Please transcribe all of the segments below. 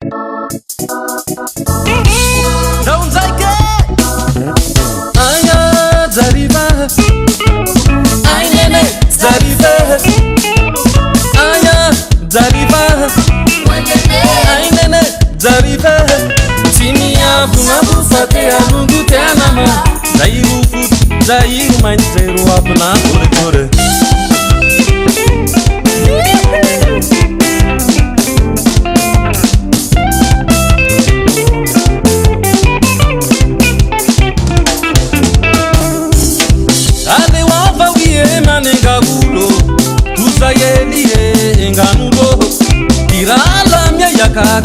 Don't take it. Aya Zarifa. Ay nene Zarifa. Aya Zarifa. Ay nene Zarifa. Timia bunabu fate alungu tenama. Zairu fut zairu manzeru abuna kore kore.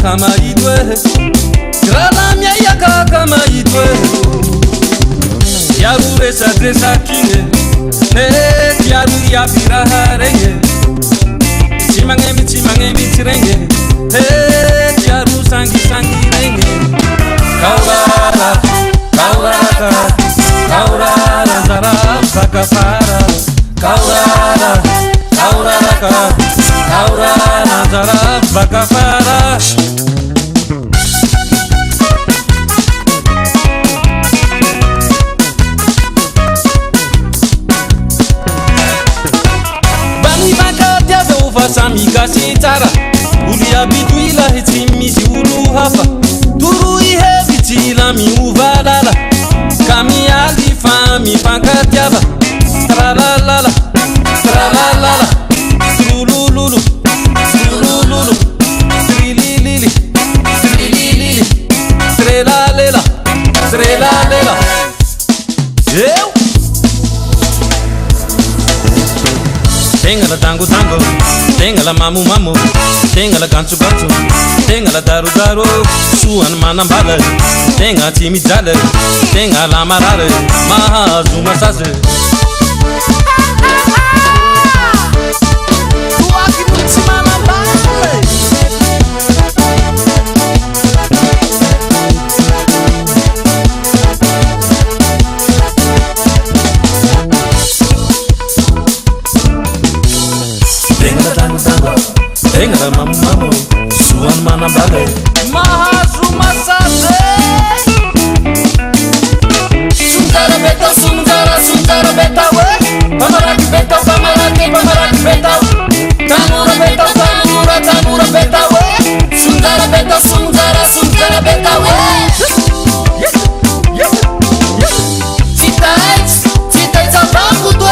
Kama idwe grala mia yaka kama idwe yaru resa kinge ne yaru ya birahare chimange mitrenge yaru sangi renge kaurara zara sakafara kaurara zara sakafara. Samiga sitara ulia bituila hitimizi ulu hafa turu ihe bitila mi uvadala kami alifami pankatiaba tralalala trulululu trililili trelalela eu tenga la tango tenga la mamu tenga la ganchu tenga la daru suan manambala tenga timi jale tenga la marare maha zuma sase tenga la mamu suan manambala maha zuma sase Sundara beta we pamaraki beta Tamura beta we Sundara beta we Titais avango do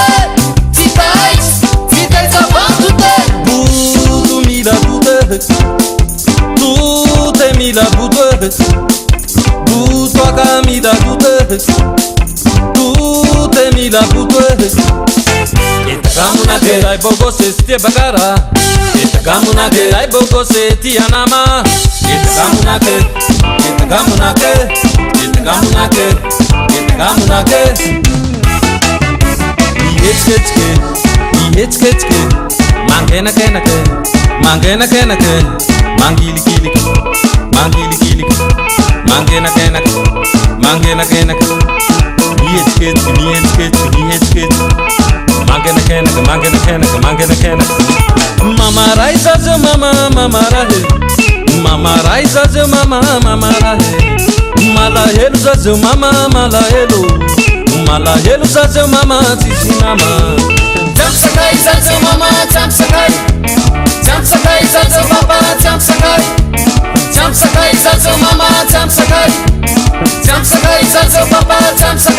Titais avango do Tudo mila bude Tudo é mila bude Tudo a camida bude Mila butues Itakamuna ke ai bogo se stie bagara Itakamuna ke ai bogo se tianama Itakamuna ke Ihetske Mangena ke Mangili Mangena ke Nihetske Mangena Mama raisa zo mama rahe Mama raisa zo mama rahe Mala helu zo mama mala helu zo mama tisinama Jamsakai zo mama jamsakai zo papa jamsakai zo mama jamsakai zo papa jamsakai